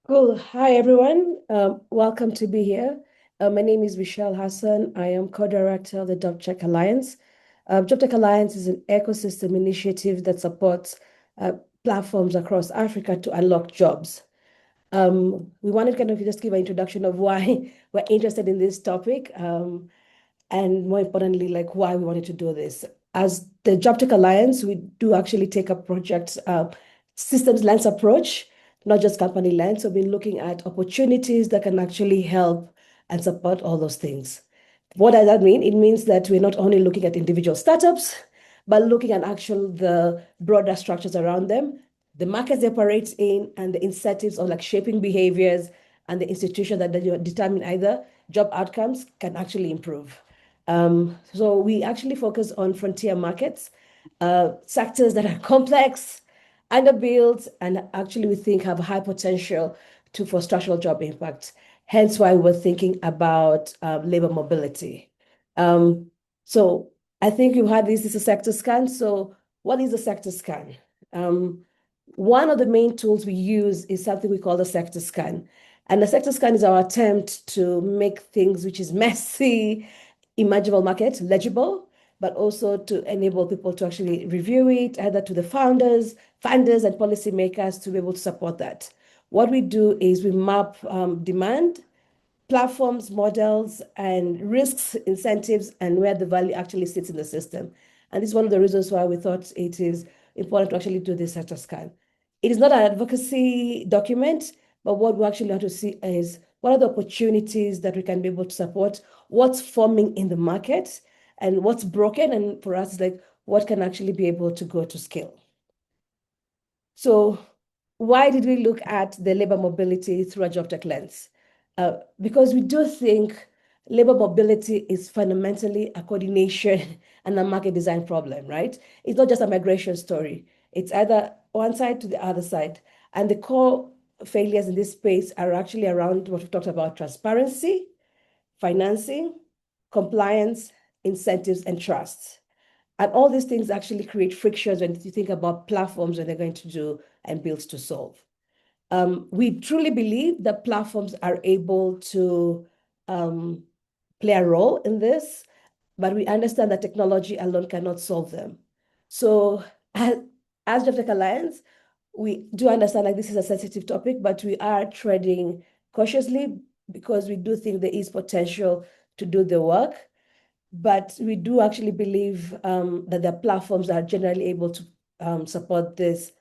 Cool. Hi, everyone. Welcome to be here. My name is Michelle Hassan. I am co-director of the Jobtech Alliance. Jobtech Alliance is an ecosystem initiative that supports uh, platforms across Africa to unlock jobs. We wanted to kind of just give an introduction of why we're interested in this topic, and more importantly, like why we wanted to do this. As the Jobtech Alliance, we do actually take a project systems lens approach, not just company lens. So we're looking at opportunities that can actually help and support all those things. What does that mean? It means that we're not only looking at individual startups, but looking at actual the broader structures around them, the markets they operate in, and the incentives of like shaping behaviors and the institution that determine either job outcomes can actually improve. So we actually focus on frontier markets, sectors that are complex, underbuilt, and actually we think have high potential for structural job impact. Hence why we're thinking about labor mobility. Um, so I think you had this is a sector scan. So what is a sector scan? Um, One of the main tools we use is something we call the sector scan. And the sector scan is our attempt to make things which is messy, imaginable market legible, but also to enable people to actually review it, either to the funders, and policymakers to be able to support that. What we do is we map demand, platforms, models, and risks, incentives, and where the value actually sits in the system. And this is one of the reasons why we thought it is important to actually do this sector scan. It is not an advocacy document, but what we actually want to see is what are the opportunities that we can be able to support, what's forming in the market, and what's broken. And for us, like what can actually be able to go to scale. So why did we look at the labor mobility through a job tech lens? Because we do think labor mobility is fundamentally a coordination and a market design problem, right? It's not just a migration story. It's either one side to the other side. And the core failures in this space are actually around what we talked about: transparency, financing, compliance, incentives, and trust. And all these things actually create frictions when you think about platforms when they're going to do and build to solve. We truly believe that platforms are able to um, play a role in this, but we understand that technology alone cannot solve them. So as Jobtech Alliance, we do understand like this is a sensitive topic, but we are treading cautiously because we do think there is potential to do the work. But we do actually believe that the platforms are generally able to support this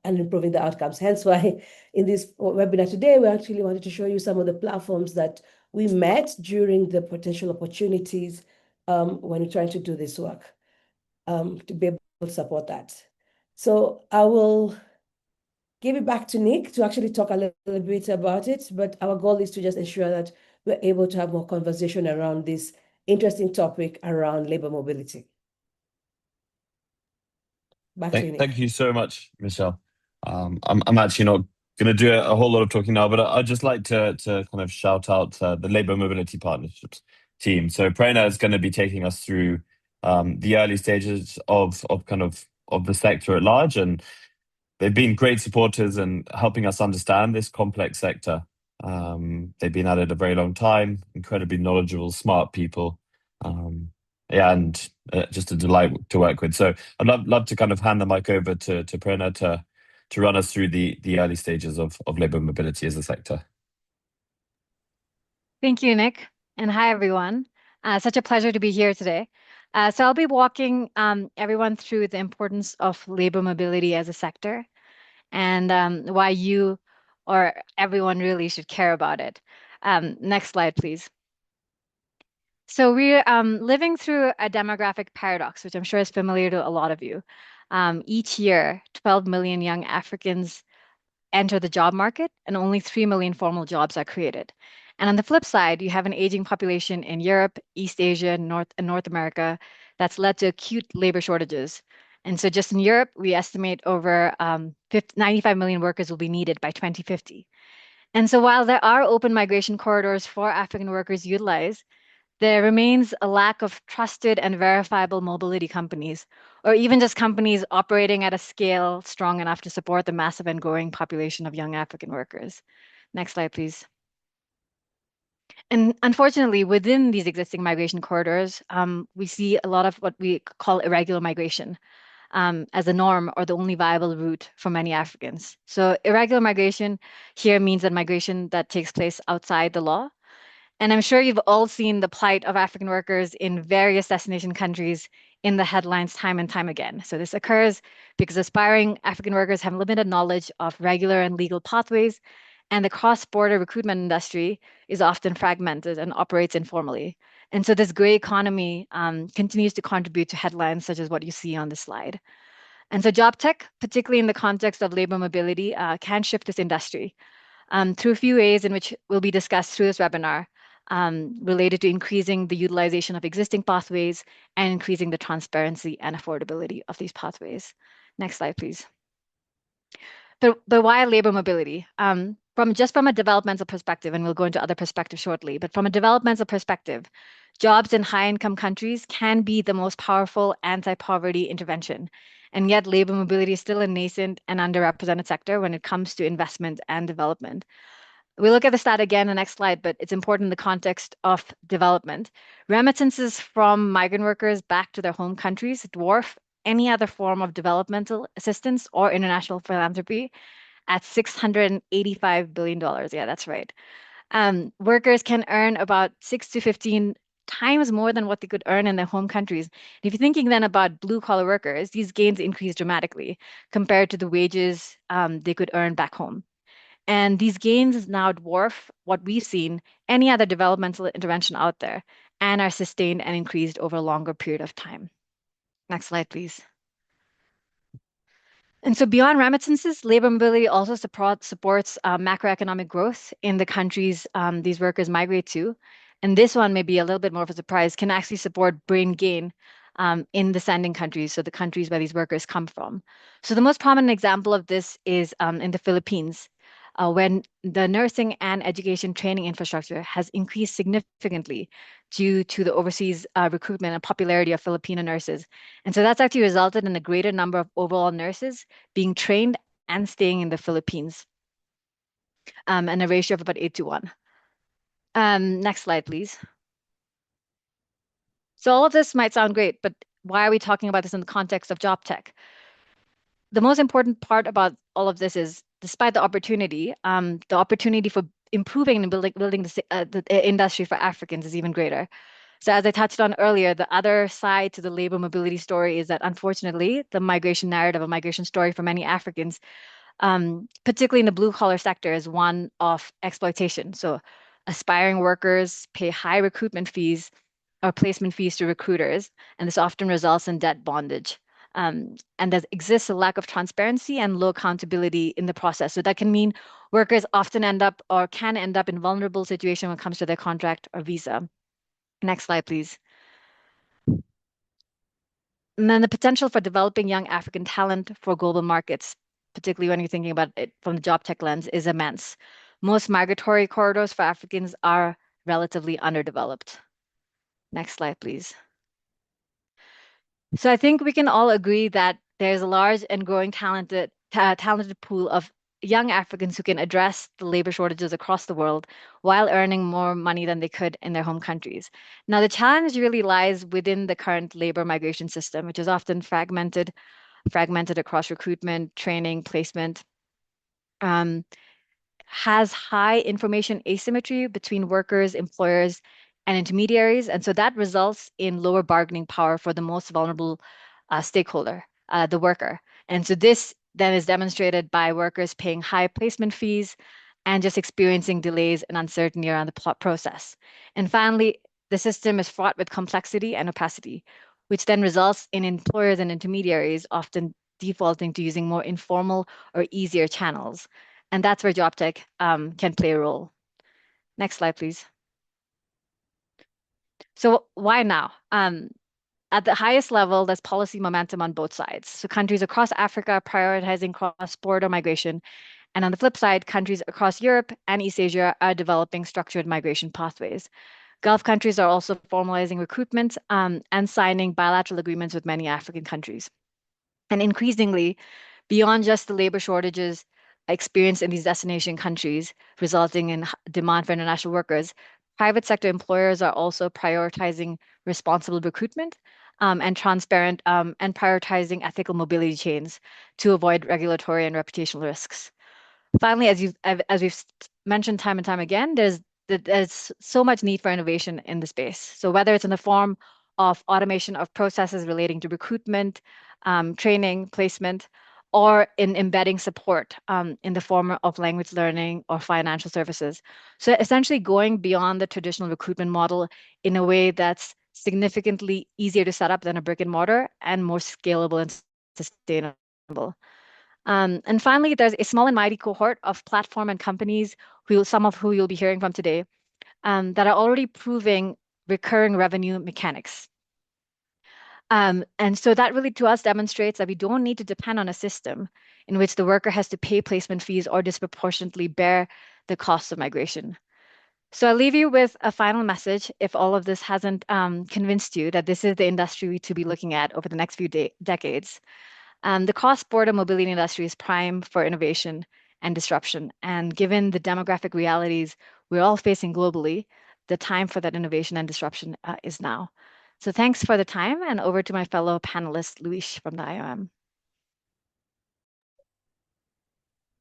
and improving the outcomes. Hence why in this webinar today, we actually wanted to show you some of the platforms that we met during the potential opportunities when we're trying to do this work to be able to support that. So I will give it back to Nick to actually talk a little bit about it, but our goal is to just ensure that we're able to have more conversation around this interesting topic around labor mobility. Back to you, Thank Nick. you so much, Michelle. I'm actually not going to do a whole lot of talking now, but I'd just like to kind of shout out the Labour Mobility Partnerships team. So Prerna is going to be taking us through the early stages of kind of the sector at large, and they've been great supporters and helping us understand this complex sector. They've been at it a very long time, incredibly knowledgeable, smart people. Um, yeah, and just a delight to work with. So I'd love to kind of hand the mic over to Prerna to run us through the early stages of labour mobility as a sector. Thank you, Nick. And hi, everyone. Such a pleasure to be here today. So I'll be walking everyone through the importance of labor mobility as a sector and why you or everyone really should care about it. Next slide, please. So we're living through a demographic paradox, which I'm sure is familiar to a lot of you. Each year, 12 million young Africans enter the job market, and only 3 million formal jobs are created. And on the flip side, you have an aging population in Europe, East Asia, North America that's led to acute labor shortages. And so just in Europe, we estimate over 95 million workers will be needed by 2050. And so while there are open migration corridors for African workers utilized, there remains a lack of trusted and verifiable mobility companies, or even just companies operating at a scale strong enough to support the massive and growing population of young African workers. Next slide, please. And unfortunately, within these existing migration corridors, we see a lot of what we call irregular migration as a norm or the only viable route for many Africans. So irregular migration here means that migration that takes place outside the law. And I'm sure you've all seen the plight of African workers in various destination countries in the headlines time and time again. So this occurs because aspiring African workers have limited knowledge of regular and legal pathways, and the cross-border recruitment industry is often fragmented and operates informally. And so this gray economy continues to contribute to headlines such as what you see on this slide. And so Jobtech, particularly in the context of labor mobility, can shift this industry through a few ways in which will be discussed through this webinar related to increasing the utilization of existing pathways and increasing the transparency and affordability of these pathways. Next slide, please. But why labor mobility? From a developmental perspective, and we'll go into other perspectives shortly, but from a developmental perspective, jobs in high-income countries can be the most powerful anti-poverty intervention. And yet labor mobility is still a nascent and underrepresented sector when it comes to investment and development. We'll look at the stat again in the next slide, but it's important in the context of development. Remittances from migrant workers back to their home countries dwarf any other form of developmental assistance or international philanthropy at $685 billion. Yeah, that's right. Workers can earn about 6 to 15 times more than what they could earn in their home countries. And if you're thinking then about blue-collar workers, these gains increase dramatically compared to the wages they could earn back home. And these gains now dwarf what we've seen any other developmental intervention out there and are sustained and increased over a longer period of time. Next slide, please. And so beyond remittances, labor mobility also supports macroeconomic growth in the countries these workers migrate to. And this one may be a little bit more of a surprise, can actually support brain gain in the sending countries, so the countries where these workers come from. So the most prominent example of this is in the Philippines, when the nursing and education training infrastructure has increased significantly due to the overseas recruitment and popularity of Filipino nurses. And so that's actually resulted in a greater number of overall nurses being trained and staying in the Philippines, and a ratio of about 8 to 1. Next slide, please. So all of this might sound great, but why are we talking about this in the context of Jobtech? The most important part about all of this is, despite the opportunity for improving and building the industry for Africans is even greater. So as I touched on earlier, the other side to the labor mobility story is that unfortunately, the migration narrative, a migration story for many Africans, particularly in the blue collar sector, is one of exploitation. So aspiring workers pay high recruitment fees or placement fees to recruiters, and this often results in debt bondage. And there exists a lack of transparency and low accountability in the process. So that can mean workers often end up or can end up in vulnerable situation when it comes to their contract or visa. Next slide, please. And then the potential for developing young African talent for global markets, particularly when you're thinking about it from the Jobtech lens, is immense. Most migratory corridors for Africans are relatively underdeveloped. Next slide, please. So I think we can all agree that there's a large and growing talented pool of young Africans who can address the labor shortages across the world while earning more money than they could in their home countries. Now, the challenge really lies within the current labor migration system, which is often fragmented across recruitment, training, placement, has high information asymmetry between workers, employers, and intermediaries. And so that results in lower bargaining power for the most vulnerable stakeholder, the worker. And so this then is demonstrated by workers paying high placement fees and just experiencing delays and uncertainty around the process. And finally, the system is fraught with complexity and opacity, which then results in employers and intermediaries often defaulting to using more informal or easier channels. And that's where Jobtech can play a role. Next slide, please. So why now? At the highest level, there's policy momentum on both sides. So countries across Africa are prioritizing cross-border migration. And on the flip side, countries across Europe and East Asia are developing structured migration pathways. Gulf countries are also formalizing recruitment and signing bilateral agreements with many African countries. And increasingly, beyond just the labor shortages, experienced in these destination countries, resulting in demand for international workers, private sector employers are also prioritizing responsible recruitment and transparent and prioritizing ethical mobility chains to avoid regulatory and reputational risks. Finally, as we've mentioned time and time again, there's so much need for innovation in the space. So whether it's in the form of automation of processes relating to recruitment, training, placement, or in embedding support in the form of language learning or financial services. So essentially going beyond the traditional recruitment model in a way that's significantly easier to set up than a brick and mortar and more scalable and sustainable. And finally, there's a small and mighty cohort of platform and companies some of who you'll be hearing from today, that are already proving recurring revenue mechanics. And so that really to us demonstrates that we don't need to depend on a system in which the worker has to pay placement fees or disproportionately bear the cost of migration. So I'll leave you with a final message if all of this hasn't convinced you that this is the industry to be looking at over the next few decades. The cross-border mobility industry is prime for innovation and disruption. And given the demographic realities we're all facing globally, the time for that innovation and disruption is now. So thanks for the time, and over to my fellow panelist, Luis from the IOM.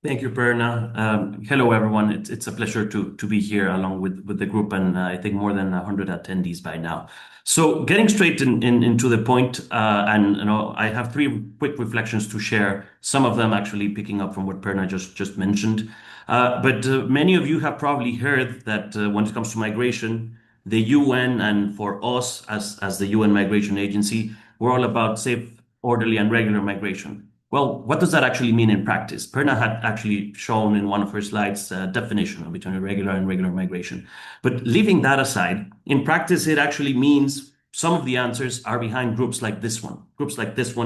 Thank you, Perna. Hello, everyone. It's a pleasure to be here along with the group, and I think more than 100 attendees by now. So getting straight into the point, and I have three quick reflections to share. Some of them actually picking up from what Perna just mentioned. But many of you have probably heard that when it comes to migration, the UN and for us as the UN Migration Agency, we're all about safe, orderly, and regular migration. Well, what does that actually mean in practice? Perna had actually shown in one of her slides a definition between irregular and regular migration. But leaving that aside, in practice, it actually means some of the answers are behind groups like this one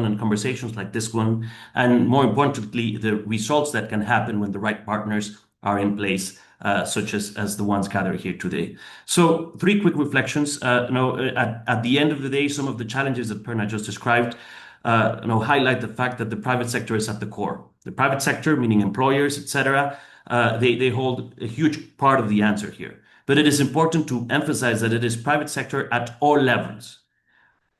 and conversations like this one. And more importantly, the results that can happen when the right partners are in place, such as the ones gathered here today. So three quick reflections. At the end of the day, some of the challenges that Perna just described highlight the fact that the private sector is at the core. The private sector, meaning employers, etc., they hold a huge part of the answer here. But it is important to emphasize that it is private sector at all levels.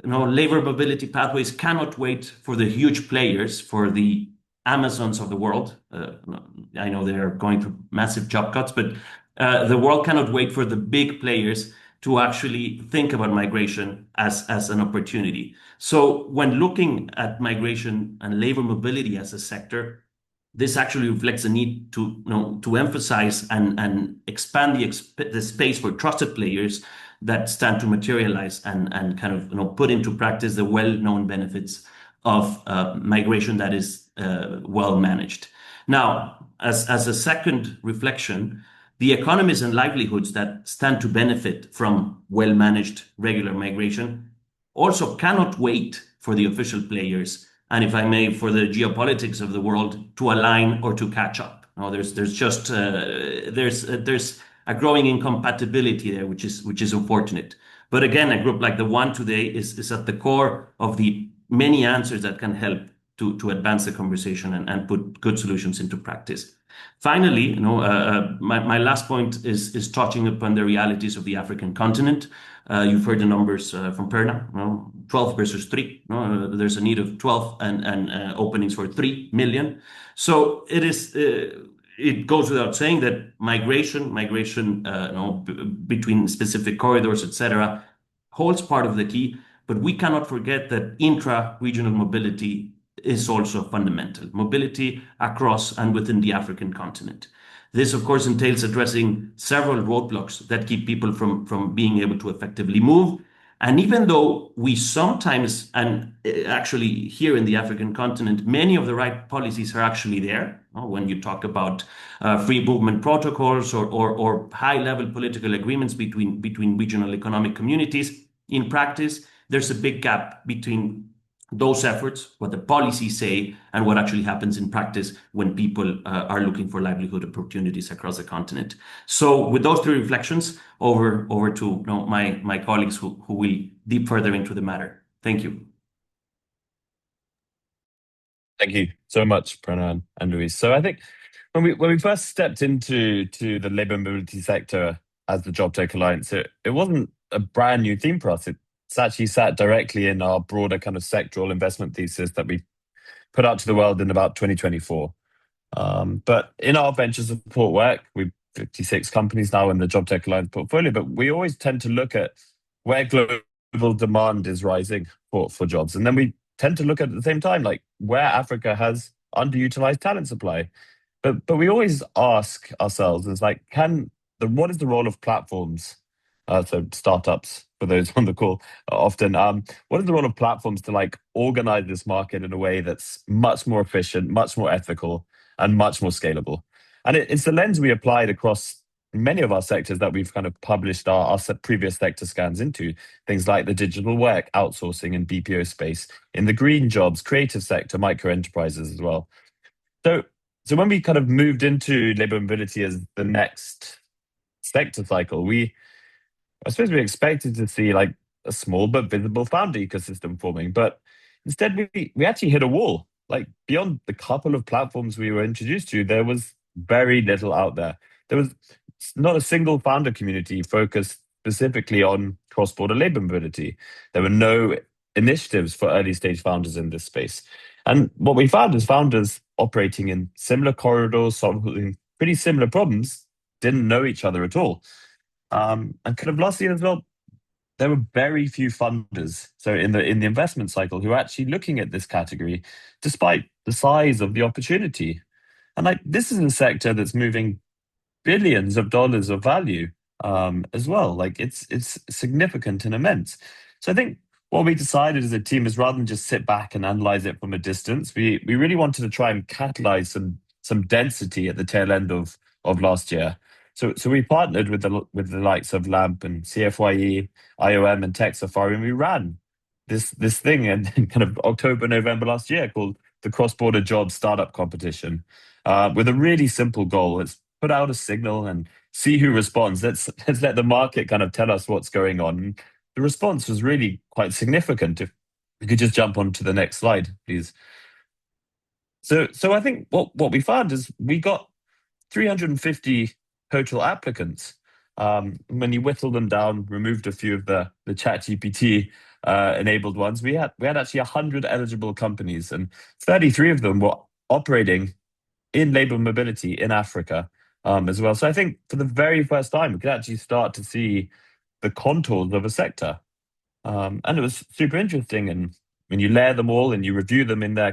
Labor mobility pathways cannot wait for the huge players, for the Amazons of the world. I know they are going through massive job cuts, but the world cannot wait for the big players to actually think about migration as an opportunity. So when looking at migration and labor mobility as a sector, this actually reflects a need to emphasize and expand the space for trusted players that stand to materialize and kind of put into practice the well-known benefits of migration that is well managed. Now, as a second reflection, the economies and livelihoods that stand to benefit from well-managed regular migration also cannot wait for the official players, and if I may, for the geopolitics of the world to align or to catch up. There's a growing incompatibility there, which is unfortunate. But again, a group like the one today is at the core of the many answers that can help to advance the conversation and put good solutions into practice. Finally, my last point is touching upon the realities of the African continent. You've heard the numbers from Perna, 12 versus 3. There's a need of 12 and openings for 3 million. So it goes without saying that migration, between specific corridors, etc., holds part of the key. But we cannot forget that intra-regional mobility is also fundamental. Mobility across and within the African continent. This, of course, entails addressing several roadblocks that keep people from being able to effectively move. And even though we sometimes, and actually here in the African continent, many of the right policies are actually there, when you talk about free movement protocols or high-level political agreements between regional economic communities, in practice, there's a big gap between those efforts, what the policies say, and what actually happens in practice when people are looking for livelihood opportunities across the continent. So with those three reflections, over to my colleagues who will deep further into the matter. Thank you. Thank you so much, Prana and Luis. So I think When we first stepped into the labour mobility sector as the Jobtech Alliance, it wasn't a brand new theme for us. It's actually sat directly in our broader kind of sectoral investment thesis that we put out to the world in about 2024. But in our venture support work, we've 56 companies now in the Jobtech Alliance portfolio, but we always tend to look at where global demand is rising for jobs. And then we tend to look at the same time, like where Africa has underutilized talent supply. But we always ask ourselves, is like, what is the role of platforms? So startups, for those on the call, often, what is the role of platforms to like organize this market in a way that's much more efficient, much more ethical, and much more scalable? And it's the lens we applied across many of our sectors that we've kind of published our previous sector scans into, things like the digital work, outsourcing and BPO space, in the green jobs, creative sector, micro enterprises as well. So when we kind of moved into labour mobility as the next sector cycle, I suppose we expected to see like a small but visible founder ecosystem forming, but instead we actually hit a wall. Like beyond the couple of platforms we were introduced to, there was very little out there. There was not a single founder community focused specifically on cross-border labour mobility. There were no initiatives for early stage founders in this space. And what we found is founders operating in similar corridors, solving pretty similar problems, didn't know each other at all. And kind of lastly as well, there were very few funders, so in the investment cycle, who are actually looking at this category, despite the size of the opportunity. And like this is a sector that's moving billions of dollars of value as well. Like it's significant and immense. So I think what we decided as a team is rather than just sit back and analyze it from a distance, we really wanted to try and catalyze some density at the tail end of last year. So we partnered with the likes of LAMP and CFYE, IOM and Tech Safari, and we ran this thing in kind of October, November last year called the Cross-Border Jobs Startup Competition, with a really simple goal. Let's put out a signal and see who responds. Let's let the market kind of tell us what's going on. And the response was really quite significant. If we could just jump on to the next slide, please. So I think what we found is we got 350 total applicants. When you whittle them down, removed a few of the ChatGPT enabled ones, we had actually 100 eligible companies, and 33 of them were operating in labour mobility in Africa as well. So I think for the very first time, we could actually start to see the contours of a sector. And it was super interesting. And when you layer them all and you review them in the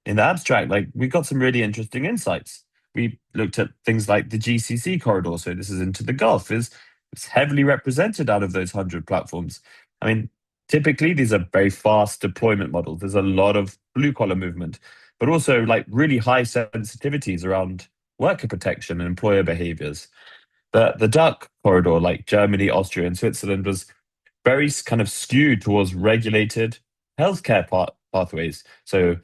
abstract, like we got some really interesting insights. We looked at things like the GCC corridor. So this is into the Gulf, it's heavily represented out of those 100 platforms. I mean, typically these are very fast deployment models. There's a lot of blue collar movement, but also like really high sensitivities around worker protection and employer behaviors. The DACH corridor, like Germany, Austria, and Switzerland, was very kind of skewed towards regulated healthcare pathways. So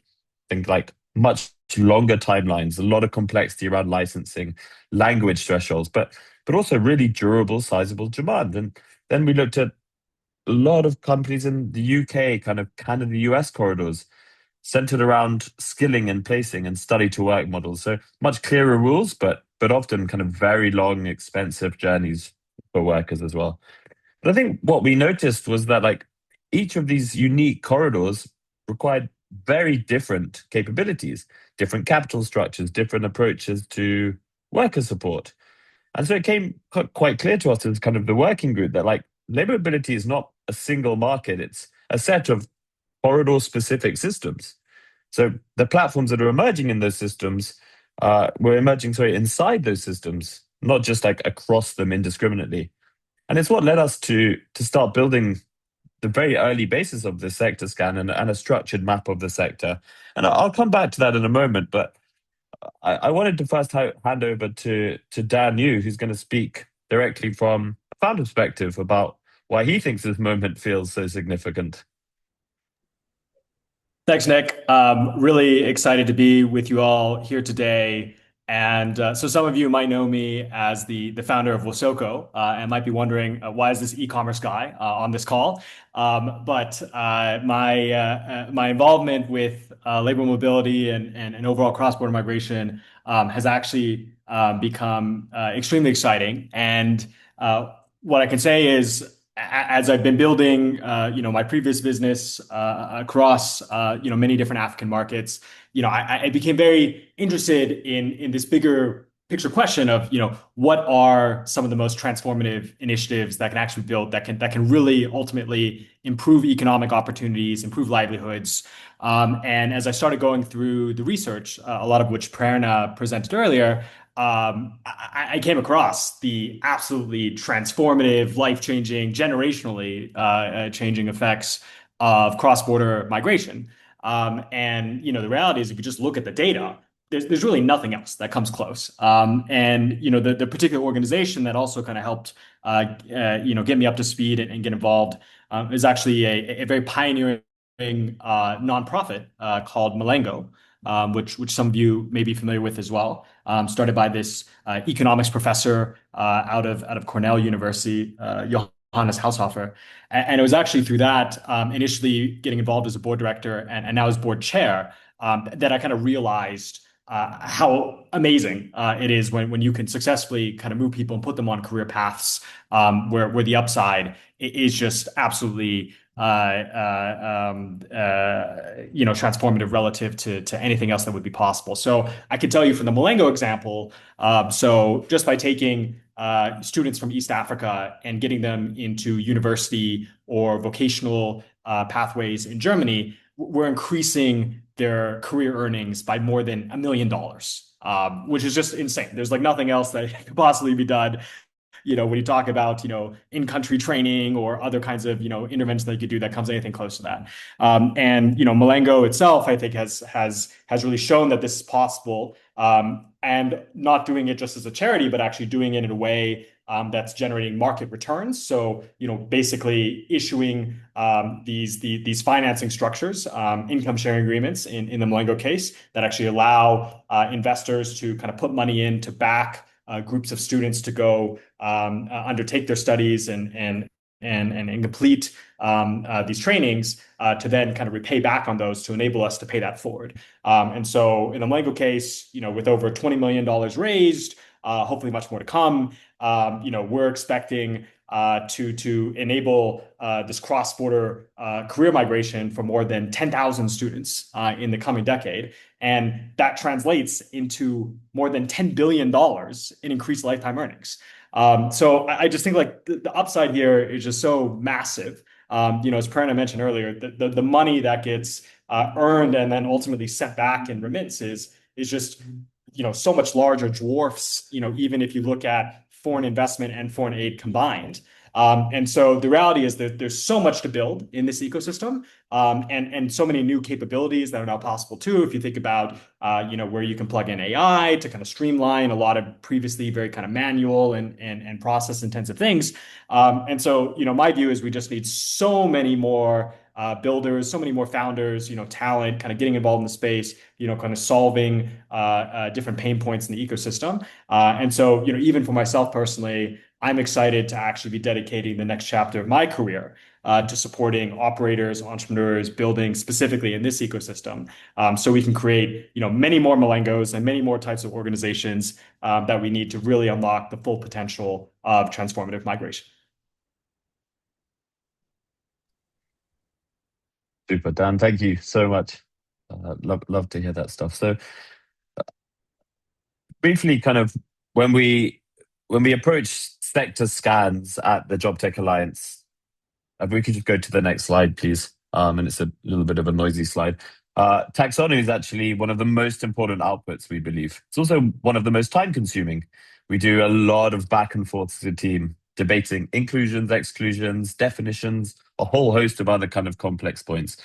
think like much longer timelines, a lot of complexity around licensing, language thresholds, but also really durable, sizable demand. And then we looked at a lot of companies in the UK, kind of Canada, US corridors, centered around skilling and placing and study to work models. So much clearer rules, but often kind of very long, expensive journeys for workers as well. But I think what we noticed was that like each of these unique corridors required very different capabilities, different capital structures, different approaches to worker support. And so it came quite clear to us as kind of the working group that like labour mobility is not a single market, it's a set of corridor-specific systems. So the platforms that are emerging in those systems were emerging, inside those systems, not just like across them indiscriminately. And it's what led us to start building the very early basis of the sector scan and a structured map of the sector. And I'll come back to that in a moment, but I wanted to first hand over to Dan Yu, who's going to speak directly from a founder perspective about why he thinks this moment feels so significant. Thanks, Nick. Really excited to be with you all here today. And so some of you might know me as the founder of Wasoko, and might be wondering why is this e-commerce guy on this call? My involvement with labor mobility and overall cross-border migration has actually become extremely exciting. And what I can say is, as I've been building, my previous business across, many different African markets, I became very interested in this bigger picture question of, what are some of the most transformative initiatives that can actually build that can really ultimately improve economic opportunities, improve livelihoods. And as I started going through the research, a lot of which Prerna presented earlier, I came across the absolutely transformative, life-changing, generationally changing effects of cross-border migration. The reality is, if you just look at the data, there's really nothing else that comes close. The particular organization that also kind of helped, get me up to speed and get involved is actually a very pioneering nonprofit called Malengo, which some of you may be familiar with as well. Started by this economics professor out of Cornell University, Johannes Haushofer. And it was actually through that, initially getting involved as a board director and now as board chair, that I kind of realized how amazing it is when you can successfully kind of move people and put them on career paths where the upside is just absolutely transformative relative to anything else that would be possible. So I can tell you from the Malengo example, so just by taking students from East Africa and getting them into university or vocational pathways in Germany, we're increasing their career earnings by more than $1 million, which is just insane. There's like nothing else that could possibly be done. When you talk about, in-country training or other kinds of, interventions that you could do that comes anything close to that. Malengo itself, I think, has really shown that this is possible, and not doing it just as a charity, but actually doing it in a way that's generating market returns. So, basically issuing these financing structures, income sharing agreements in the Malengo case, that actually allow investors to kind of put money in to back groups of students to go undertake their studies and complete these trainings to then kind of repay back on those to enable us to pay that forward. And so in the Malengo case, with over $20 million raised, hopefully much more to come, we're expecting to enable this cross-border career migration for more than 10,000 students in the coming decade. And that translates into more than $10 billion in increased lifetime earnings. So I just think like the upside here is just so massive. As Prerna mentioned earlier, the money that gets earned and then ultimately sent back in remittances is just, so much larger, dwarfs, even if you look at foreign investment and foreign aid combined. And so the reality is that there's so much to build in this ecosystem, and so many new capabilities that are now possible too. If you think about, where you can plug in AI to kind of streamline a lot of previously very kind of manual and process intensive things. And so, my view is we just need so many more builders, so many more founders, talent, kind of getting involved in the space, kind of solving different pain points in the ecosystem. And so, even for myself personally, I'm excited to actually be dedicating the next chapter of my career to supporting operators, entrepreneurs, building specifically in this ecosystem, so we can create, many more Malengos and many more types of organizations that we need to really unlock the full potential of transformative migration. Super, Dan. Thank you so much. Love to hear that stuff. So, briefly, kind of when we approach sector scans at the Jobtech Alliance, if we could just go to the next slide, please. And it's a little bit of a noisy slide. Taxonomy is actually one of the most important outputs, we believe. It's also one of the most time-consuming. We do a lot of back and forth as a team, debating inclusions, exclusions, definitions, a whole host of other kind of complex points.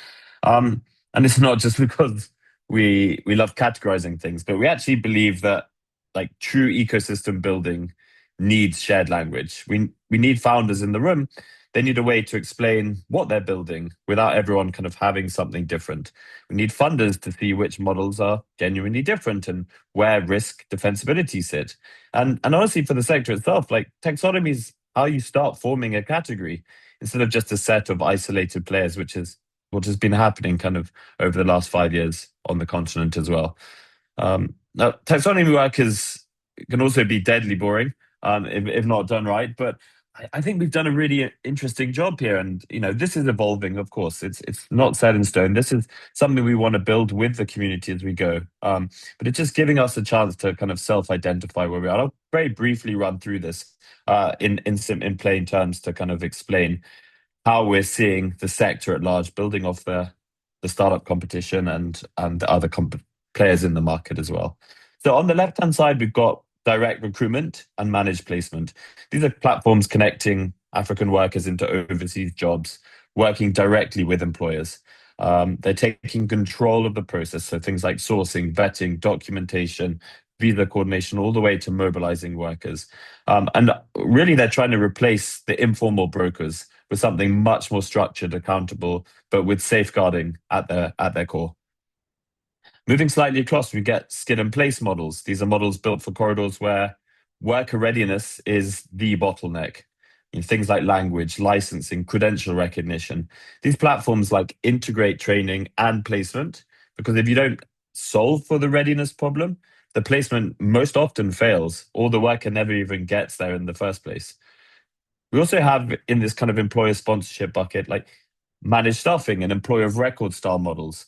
And it's not just because we love categorizing things, but we actually believe that like true ecosystem building needs shared language. We need founders in the room they need a way to explain what they're building without everyone kind of having something different. We need funders to see which models are genuinely different and where risk defensibility sit. And honestly, for the sector itself, like taxonomy is how you start forming a category instead of just a set of isolated players, which is what has been happening kind of over the last 5 years on the continent as well. Now, taxonomy work can also be deadly boring if not done right, but I think we've done a really interesting job here. And, this is evolving, of course. It's not set in stone. This is something we want to build with the community as we go. But it's just giving us a chance to kind of self-identify where we are. I'll very briefly run through this in plain terms to kind of explain how we're seeing the sector at large building off the startup competition and the other players in the market as well. So on the left-hand side, we've got direct recruitment and managed placement. These are platforms connecting African workers into overseas jobs, working directly with employers. They're taking control of the process, so things like sourcing, vetting, documentation, visa coordination, all the way to mobilizing workers. And really, they're trying to replace the informal brokers with something much more structured, accountable, but with safeguarding at their core. Moving slightly across, we get skid and place models. These are models built for corridors where worker readiness is the bottleneck. Things like language, licensing, credential recognition. These platforms integrate training and placement, because if you don't solve for the readiness problem, the placement most often fails, or the worker never even gets there in the first place. We also have in this kind of employer sponsorship bucket, managed staffing and employer of record style models.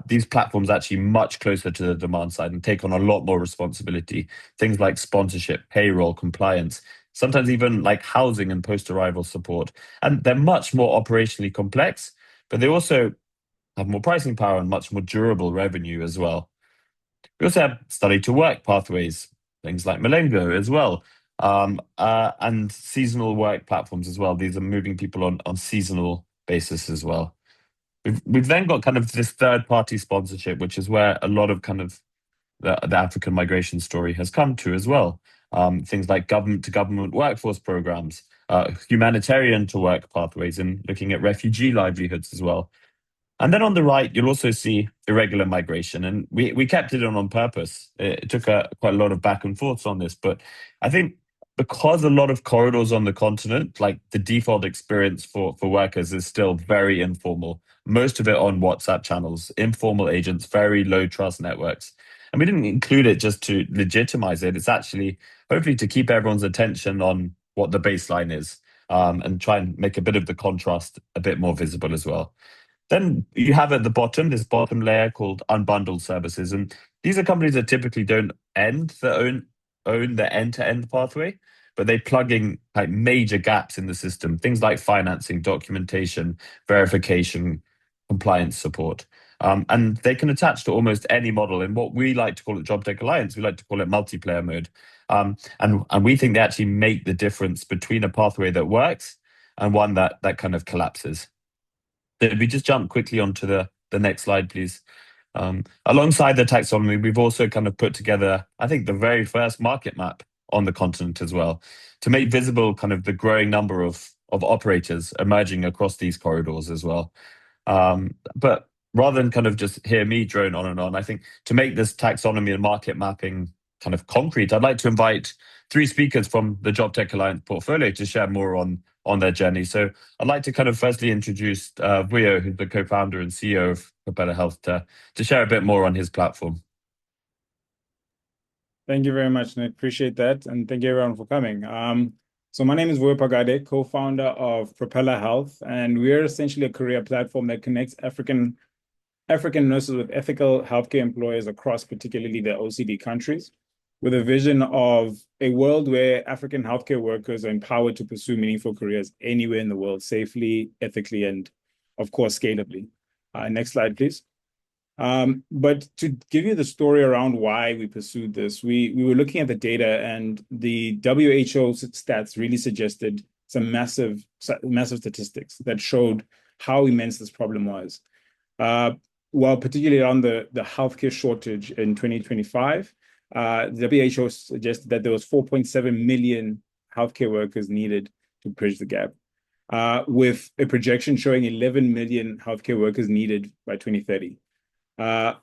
These platforms are actually much closer to the demand side and take on a lot more responsibility. Things like sponsorship, payroll, compliance, sometimes even housing and post-arrival support. And they're much more operationally complex, but they also have more pricing power and much more durable revenue as well. We also have study to work pathways, things like Malengo as well, and seasonal work platforms as well. These are moving people on seasonal basis as well. We've then got kind of this third-party sponsorship, which is where a lot of kind of the African migration story has come to as well. Things like government-to-government workforce programs, humanitarian to work pathways, and looking at refugee livelihoods as well. And then on the right, you'll also see irregular migration. And we kept it on purpose. It took quite a lot of back and forths on this. But I think because a lot of corridors on the continent, the default experience for workers is still very informal, most of it on WhatsApp channels, informal agents, very low trust networks. And we didn't include it just to legitimize it. It's actually hopefully to keep everyone's attention on what the baseline is, and try and make a bit of the contrast a bit more visible as well. Then you have at the bottom, this bottom layer called unbundled services. And these are companies that typically don't own the end-to-end pathway, but they plug in major gaps in the system, things like financing, documentation, verification, compliance support. And they can attach to almost any model. In what we like to call it Jobtech Alliance, we like to call it multiplayer mode. And we think they actually make the difference between a pathway that works and one that kind of collapses. So if we just jump quickly onto the next slide, please. Alongside the taxonomy, we've also kind of put together, I think, the very first market map on the continent as well, to make visible kind of the growing number of operators emerging across these corridors as well. But rather than kind of just hear me drone on and on, I think to make this taxonomy and market mapping kind of concrete, I'd like to invite 3 speakers from the Jobtech Alliance portfolio to share more on their journey. So I'd like to kind of firstly introduce Vuyo, who's the co-founder and CEO of Propeller Health, to share a bit more on his platform. Thank you very much, Nick. Appreciate that. And thank you everyone for coming. So my name is Vuyo Pagade, co-founder of Propeller Health, and we're essentially a career platform that connects African nurses with ethical healthcare employers across particularly the OECD countries, with a vision of a world where African healthcare workers are empowered to pursue meaningful careers anywhere in the world, safely, ethically, and of course, scalably. Next slide, please. But to give you the story around why we pursued this, we were looking at the data, and the WHO stats really suggested some massive statistics that showed how immense this problem was. Well, particularly on the healthcare shortage in 2025, the WHO suggested that there was 4.7 million healthcare workers needed to bridge the gap. with a projection showing 11 million healthcare workers needed by 2030.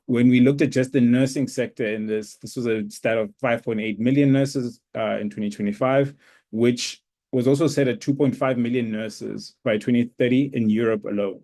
When we looked at just the nursing sector in this was a stat of 5.8 million nurses in 2025, which was also set at 2.5 million nurses by 2030 in Europe alone.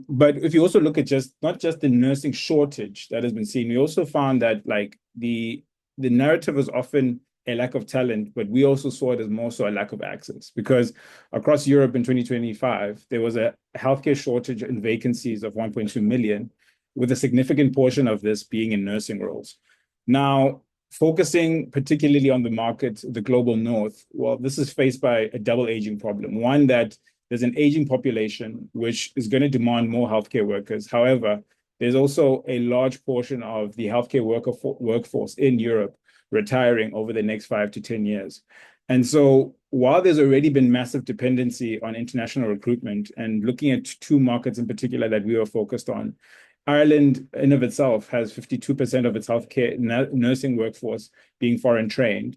But if you also look at not just the nursing shortage that has been seen, we also found that like the narrative was often a lack of talent, but we also saw it as more so a lack of access, because across Europe in 2025, there was a healthcare shortage and vacancies of 1.2 million, with a significant portion of this being in nursing roles. Now, focusing particularly on the market, the global north, well, this is faced by a double aging problem. One, that there's an aging population, which is going to demand more healthcare workers. However, there's also a large portion of the healthcare workforce in Europe retiring over the next 5 to 10 years. And so while there's already been massive dependency on international recruitment, and looking at two markets in particular that we were focused on, Ireland in of itself has 52% of its healthcare nursing workforce being foreign trained,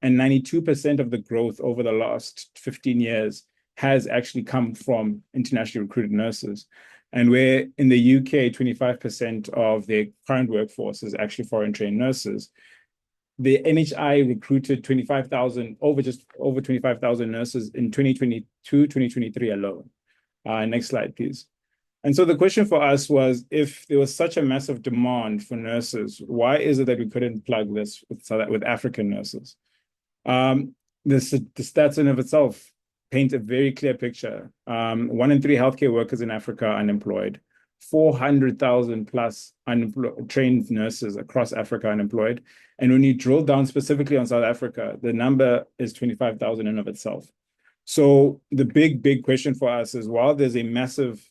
and 92% of the growth over the last 15 years has actually come from internationally recruited nurses. And where in the UK, 25% of their current workforce is actually foreign trained nurses, the NHI recruited 25,000, over 25,000 nurses in 2022, 2023 alone. Next slide, please. And so the question for us was, if there was such a massive demand for nurses, why is it that we couldn't plug this with African nurses? The stats in of itself paint a very clear picture. 1 in 3 healthcare workers in Africa are unemployed. 400,000 plus trained nurses across Africa unemployed. And when you drill down specifically on South Africa, the number is 25,000 in of itself. So the big question for us is, while there's a massive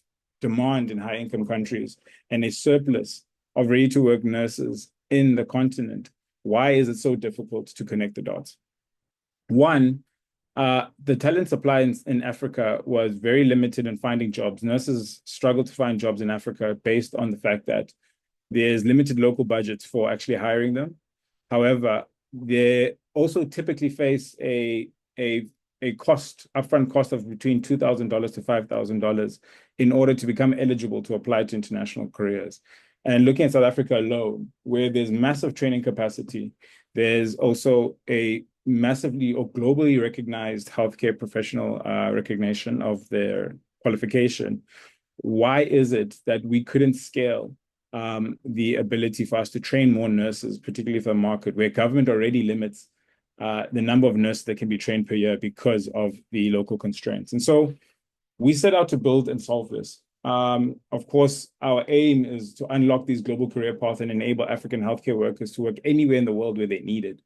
demand in high-income countries and a surplus of ready-to-work nurses in the continent, why is it so difficult to connect the dots? One, the talent supply in Africa was very limited in finding jobs. Nurses struggle to find jobs in Africa based on the fact that there's limited local budgets for actually hiring them. However, they also typically face a upfront cost of between $2,000 to $5,000 in order to become eligible to apply to international careers. And looking at South Africa alone, where there's massive training capacity, there's also a massively or globally recognized healthcare professional recognition of their qualification. Why is it that we couldn't scale the ability for us to train more nurses, particularly for a market where government already limits the number of nurses that can be trained per year because of the local constraints? And so we set out to build and solve this. Of course, our aim is to unlock these global career paths and enable African healthcare workers to work anywhere in the world where they're needed.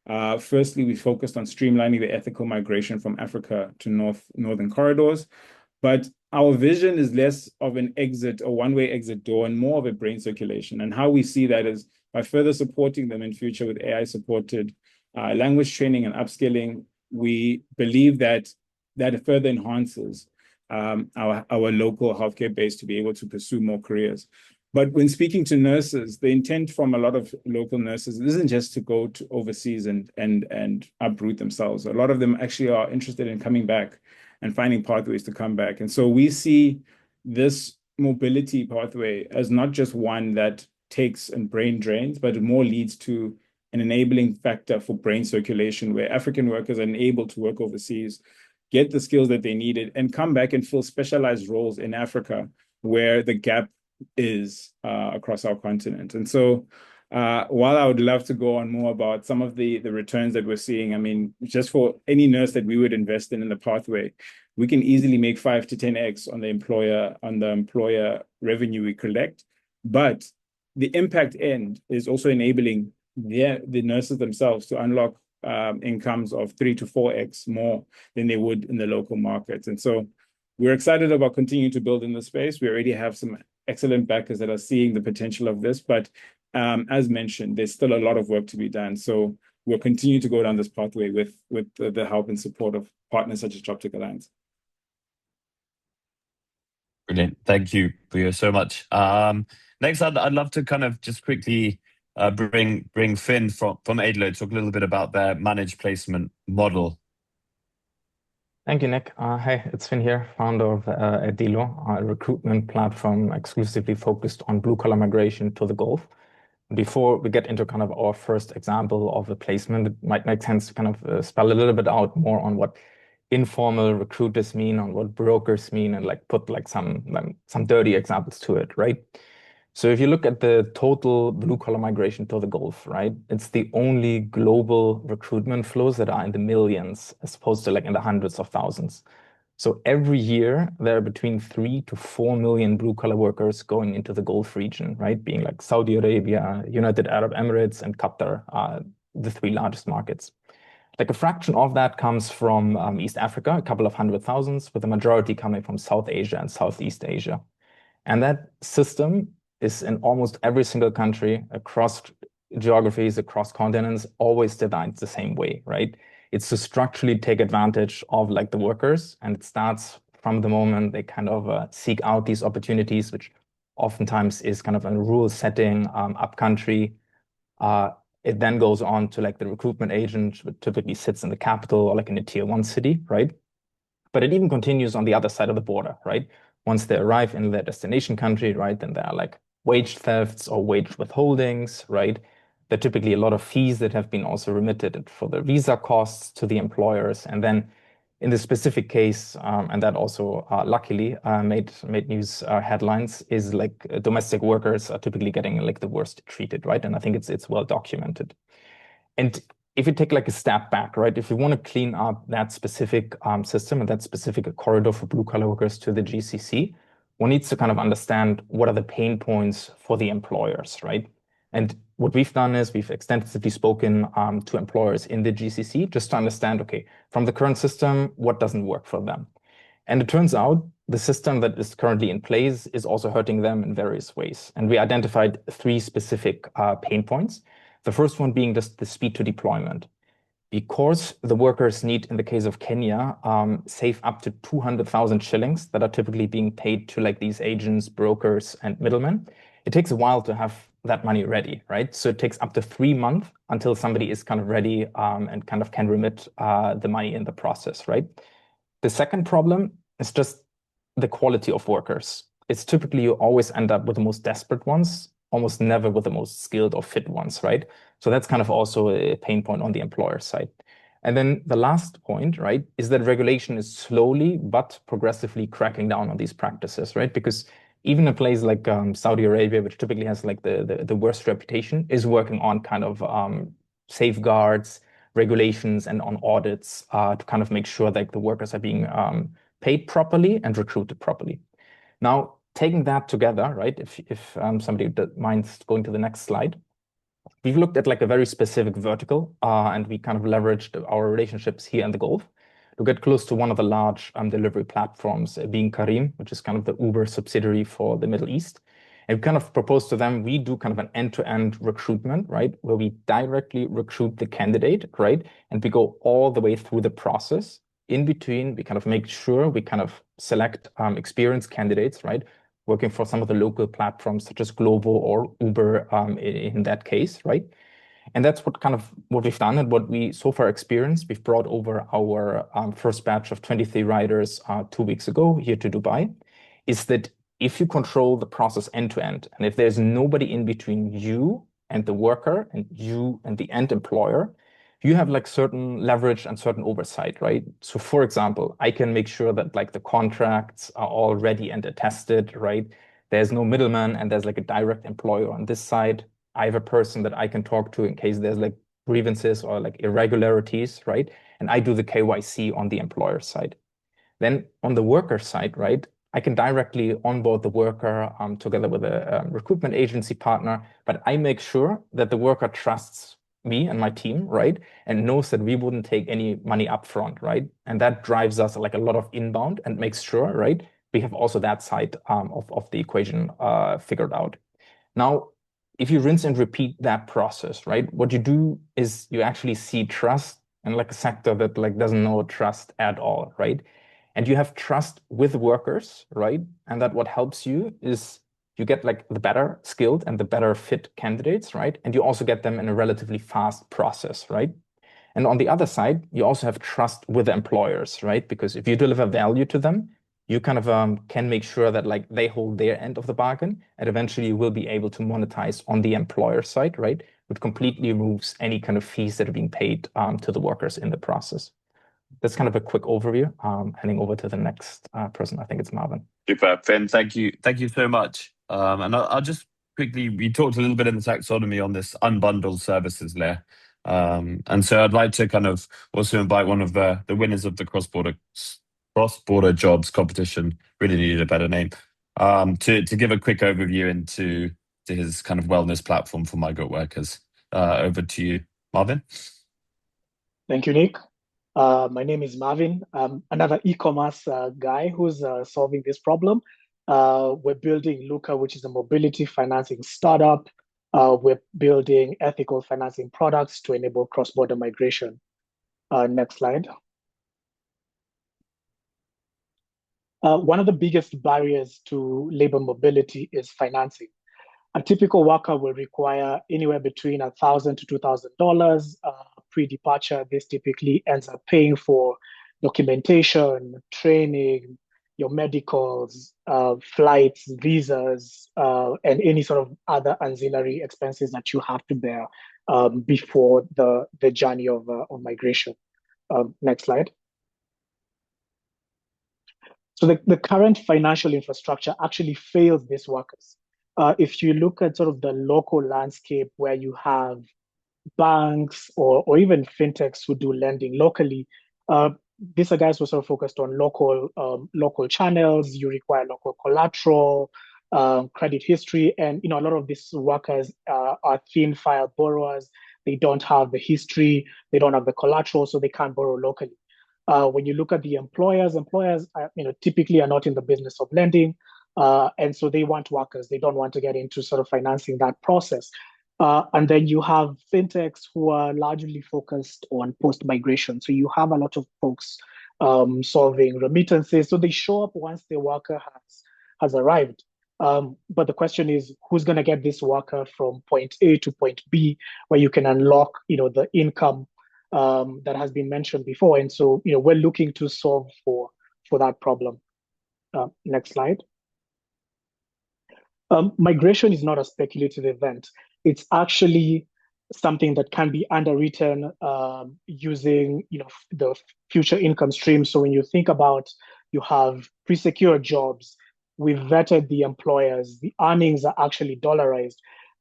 Firstly, we focused on streamlining the ethical migration from Africa to northern corridors. But our vision is less of an exit or one-way exit door and more of a brain circulation. And how we see that is by further supporting them in future with AI-supported language training and upskilling. We believe that further enhances our local healthcare base to be able to pursue more careers. But when speaking to nurses, the intent from a lot of local nurses isn't just to go to overseas and uproot themselves. A lot of them actually are interested in coming back and finding pathways to come back. And so we see this mobility pathway as not just one that takes and brain drains, but it more leads to an enabling factor for brain circulation, where African workers are enabled to work overseas, get the skills that they needed, and come back and fill specialized roles in Africa where the gap is across our continent. And so while I would love to go on more about some of the returns that we're seeing, I mean, just for any nurse that we would invest in the pathway, we can easily make 5 to 10x on the employer revenue we collect. But the impact end is also enabling the nurses themselves to unlock incomes of 3 to 4x more than they would in the local markets. And so we're excited about continuing to build in the space. We already have some excellent backers that are seeing the potential of this, but as mentioned, there's still a lot of work to be done. So we'll continue to go down this pathway with the help and support of partners such as Jobtech Alliance. Brilliant. Thank you, Buya, so much. Next, I'd love to kind of just quickly bring Finn from Edilo to talk a little bit about their managed placement model. Thank you, Nick. Hey, it's Finn here, founder of Edilo, a recruitment platform exclusively focused on blue-collar migration to the Gulf. Before we get into kind of our first example of a placement, it might make sense to kind of spell a little bit out more on what informal recruiters mean, on what brokers mean, and like put like some dirty examples to it, right? So if you look at the total blue-collar migration to the Gulf, right, it's the only global recruitment flows that are in the millions as opposed to like in the hundreds of thousands. So every year there are between 3 to 4 million blue-collar workers going into the Gulf region, right, being like Saudi Arabia, United Arab Emirates, and Qatar, the three largest markets. Like a fraction of that comes from East Africa, a couple of hundred thousands, with the majority coming from South Asia and Southeast Asia. And that system is in almost every single country, across geographies, across continents, always designed the same way, right? It's to structurally take advantage of like the workers, and it starts from the moment they kind of seek out these opportunities, which oftentimes is kind of a rural setting, up country. It then goes on to like the recruitment agent, which typically sits in the capital or like in a tier 1 city, right? But it even continues on the other side of the border, right? Once they arrive in their destination country, right, then there are like wage thefts or wage withholdings, right? There are typically a lot of fees that have been also remitted for the visa costs to the employers. And then in the specific case, and that also luckily made news headlines, is like domestic workers are typically getting like the worst treated, right? And I think it's well documented. And if you take like a step back, right, if you want to clean up that specific system and that specific corridor for blue-collar workers to the GCC, one needs to kind of understand what are the pain points for the employers, right? And what we've done is we've extensively spoken to employers in the GCC just to understand, okay, from the current system, what doesn't work for them? And it turns out the system that is currently in place is also hurting them in various ways. And we identified 3 specific pain points. The first one being just the speed to deployment. Because the workers need, in the case of Kenya, save up to 200,000 shillings that are typically being paid to like these agents, brokers, and middlemen. It takes a while to have that money ready, right? So it takes up to 3 months until somebody is kind of ready and kind of can remit the money in the process, right? The second problem is just the quality of workers. It's typically you always end up with the most desperate ones, almost never with the most skilled or fit ones, right? So that's kind of also a pain point on the employer side. And then the last point, right, is that regulation is slowly but progressively cracking down on these practices, right? Because even a place like Saudi Arabia, which typically has like the worst reputation, is working on kind of safeguards, regulations, and on audits to kind of make sure that the workers are being paid properly and recruited properly. Now, taking that together, right, if somebody minds going to the next slide, we've looked at like a very specific vertical, and we kind of leveraged our relationships here in the Gulf to get close to one of the large delivery platforms, being Careem, which is kind of the Uber subsidiary for the Middle East. And we kind of proposed to them, we do kind of an end-to-end recruitment, right, where we directly recruit the candidate, right, and we go all the way through the process. In between, we kind of make sure we kind of select experienced candidates, right, working for some of the local platforms such as Glovo or Uber in that case, right? And that's what we've done and what we so far experienced. We've brought over our first batch of 23 riders 2 weeks ago here to Dubai, is that if you control the process end to end, and if there's nobody in between you and the worker and you and the end employer, you have like certain leverage and certain oversight, right? So for example, I can make sure that like the contracts are all ready and attested, right? There's no middleman and there's like a direct employer on this side. I have a person that I can talk to in case there's like grievances or like irregularities, right? And I do the KYC on the employer side. Then on the worker side, right, I can directly onboard the worker together with a recruitment agency partner, but I make sure that the worker trusts me and my team, right, and knows that we wouldn't take any money upfront, right? And that drives us like a lot of inbound and makes sure, right, we have also that side of the equation figured out. Now, if you rinse and repeat that process, right, what you do is you actually see trust in like a sector that like doesn't know trust at all, right? And you have trust with workers, right? And that what helps you is you get like the better skilled and the better fit candidates, right? And you also get them in a relatively fast process, right? And on the other side, you also have trust with the employers, right? Because if you deliver value to them, you kind of can make sure that like they hold their end of the bargain, and eventually you will be able to monetize on the employer side, right? Which completely removes any kind of fees that are being paid to the workers in the process. That's kind of a quick overview. Handing over to the next person. I think it's Marvin. Super, Finn. Thank you so much. And I'll just quickly, we talked a little bit in the taxonomy on this unbundled services layer. And so I'd like to kind of also invite one of the winners of the cross-border jobs competition, really needed a better name, to give a quick overview into his kind of wellness platform for migrant workers. Over to you, Marvin. Thank you, Nick. My name is Marvin. I'm another e-commerce guy who's solving this problem. We're building Luca, which is a mobility financing startup. We're building ethical financing products to enable cross-border migration. Next slide. One of the biggest barriers to labor mobility is financing. A typical worker will require anywhere between $1,000 to $2,000 pre-departure. This typically ends up paying for documentation, training, your medicals, flights, visas, and any sort of other ancillary expenses that you have to bear before the journey of migration. Next slide. So the current financial infrastructure actually fails these workers. If you look at sort of the local landscape where you have banks or even fintechs who do lending locally, these are guys who are sort of focused on local channels. You require local collateral, credit history, and a lot of these workers are thin file borrowers. They don't have the history, they don't have the collateral, so they can't borrow locally. When you look at the employers typically are not in the business of lending, and so they want workers. They don't want to get into sort of financing that process. And then you have fintechs who are largely focused on post-migration. So you have a lot of folks solving remittances. So they show up once the worker has arrived. But the question is, who's going to get this worker from point A to point B, where you can unlock, the income that has been mentioned before. And so, we're looking to solve for that problem. Next slide. Migration is not a speculative event. It's actually something that can be underwritten using, the future income stream. So when you think about, you have pre-secured jobs, we've vetted the employers, the earnings are actually dollarized.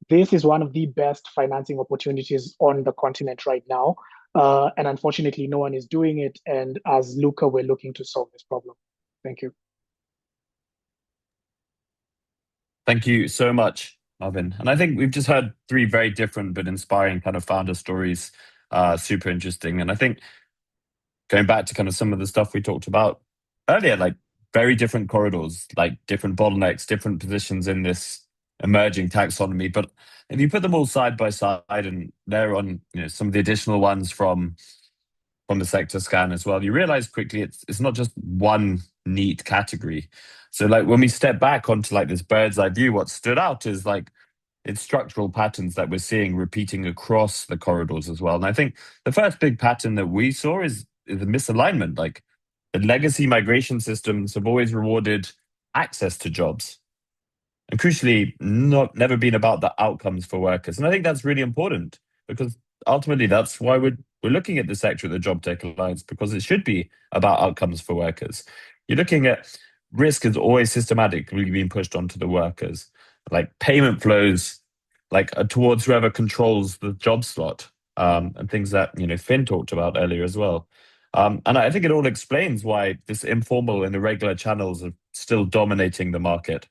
This is one of the best financing opportunities on the continent right now. And unfortunately, no one is doing it. And as Luca, we're looking to solve this problem. Thank you. Thank you so much, Marvin. And I think we've just heard three very different but inspiring kind of founder stories, super interesting. And I think going back to kind of some of the stuff we talked about earlier, like very different corridors, like different bottlenecks, different positions in this emerging taxonomy. But if you put them all side by side and they're on some of the additional ones from the sector scan as well, you realize quickly it's not just one neat category. So like when we step back onto like this bird's eye view, what stood out is like it's structural patterns that we're seeing repeating across the corridors as well. And I think the first big pattern that we saw is the misalignment. Like the legacy migration systems have always rewarded access to jobs, and crucially, never been about the outcomes for workers. And I think that's really important because ultimately that's why we're looking at the sector at the Jobtech Alliance, because it should be about outcomes for workers. You're looking at risk is always systematically being pushed onto the workers, like payment flows, like towards whoever controls the job slot, and things that Finn talked about earlier as well. And I think it all explains why this informal and irregular channels are still dominating the market.